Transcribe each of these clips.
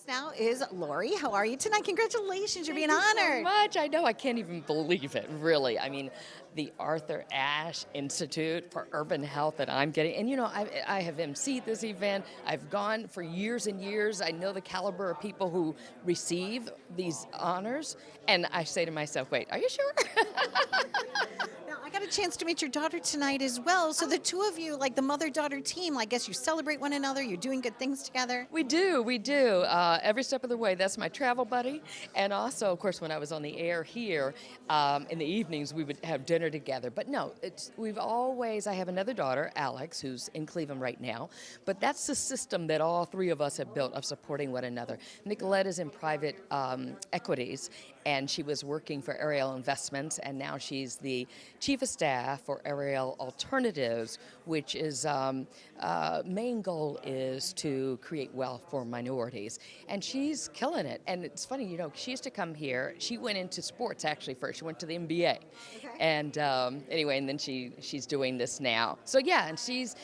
now is Lori. How are you tonight? Congratulations, you're being Thank you honored. so much. I know. I can't even believe it, really. I mean, the Arthur Ashe Institute for Urban Health that I'm getting. And, I have emceed this event. I've gone for years and years. I know the caliber of people who receive these honors. And I say to myself, wait, are you sure? Now, I got a chance to meet your daughter tonight as well. So the two of you, like the mother-daughter team, I guess you celebrate one another. You're doing good things together. We do, we do. Every step of the way, that's my travel buddy. And also, of course, when I was on the air here, in the evenings, we would have dinner together. But no, I have another daughter, Alex, who's in Cleveland right now. But that's the system that all three of us have built of supporting one another. Nicolette is in private equities, and she was working for Ariel Investments, and now she's the chief of staff for Ariel Alternatives, which is main goal is to create wealth for minorities. And she's killing it. And it's funny, she used to come here. She went into sports actually first. She went to the NBA. Okay. And anyway, and then she's doing this now. So yeah, and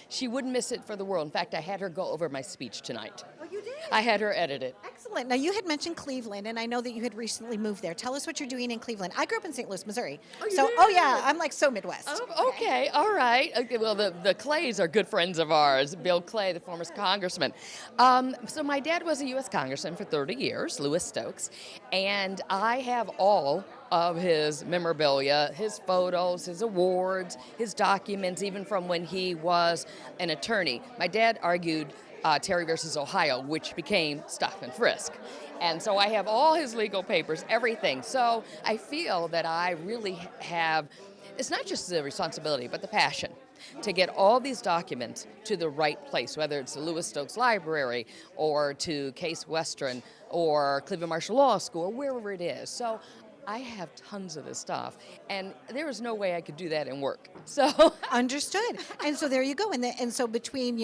she wouldn't miss it for the world. In fact, I had her go over my speech tonight. Oh, you did? I had her edit it. Excellent. Now, you had mentioned Cleveland, and I know that you had recently moved there. Tell us what you're doing in Cleveland. I grew up in St. Louis, Missouri. Oh, you so, did? oh yeah, I'm like so Midwest. Oh, okay, all right. Okay, well, the Clays are good friends of ours. Bill Clay, the former congressman. So my dad was a U.S. congressman for 30 years, Louis Stokes, and I have all of his memorabilia, his photos, his awards, his documents, even from when he was an attorney. My dad argued Terry versus Ohio, which became stop and frisk. And so I have all his legal papers, everything. So I feel that I really have, it's not just the responsibility, but the passion to get all these documents to the right place, whether it's the Louis Stokes Library or to Case Western or Cleveland Marshall Law School or wherever it is. So I have tons of this stuff, and there is no way I could do that and work. So Understood. And so there you go. And so between,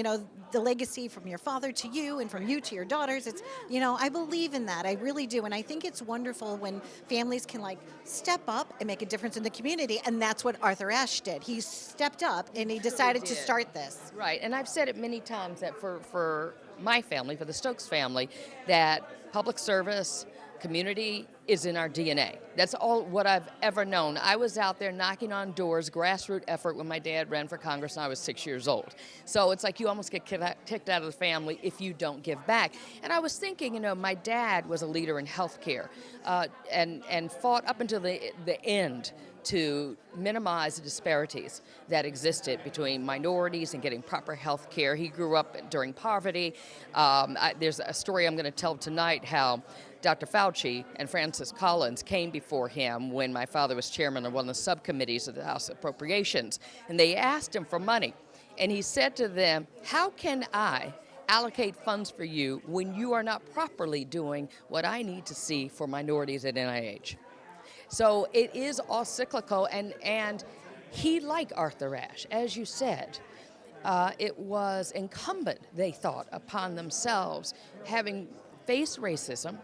the legacy from your father to you and from you to your daughters, it's, I believe in that. I really do. And I think it's wonderful when families can step up and make a difference in the community. And that's what Arthur Ashe did. He stepped up and he decided to start this. Right. And I've said it many times that for my family, for the Stokes family, that public service, community is in our DNA. That's all what I've ever known. I was out there knocking on doors, grassroots effort when my dad ran for Congress and I was 6 years old. So it's like you almost get kicked out of the family if you don't give back. And I was thinking, my dad was a leader in healthcare and fought up until the end to minimize the disparities that existed between minorities and getting proper health care. He grew up during poverty. There's a story I'm going to tell tonight how Dr. Fauci and Francis Collins came before him when my father was chairman of one of the subcommittees of the House Appropriations, and they asked him for money. And he said to them, how can I allocate funds for you when you are not properly doing what I need to see for minorities at NIH? So it is all cyclical, and he, like Arthur Ashe, as you said, it was incumbent, they thought, upon themselves, having faced racism,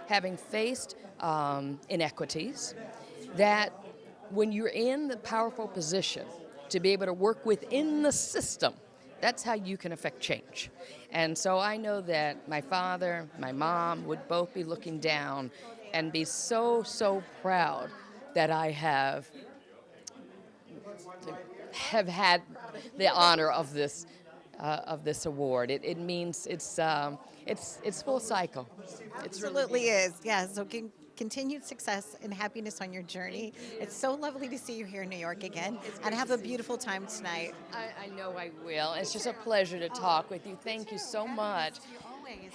having faced inequities, that when you're in the powerful position to be able to work within the system, that's how you can affect change. And so I know that my father, my mom would both be looking down and be so, so proud that I have had the honor of this award. It means it's full cycle. It's Absolutely is. Yeah. So continued success and happiness on your journey. It's so lovely to see you here in New York again, and have a beautiful time tonight. I know I will. It's just a pleasure to talk with you. Thank you so much.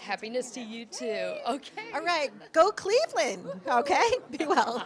Happiness to you too. Okay. All right. Go Cleveland. Okay. Be well.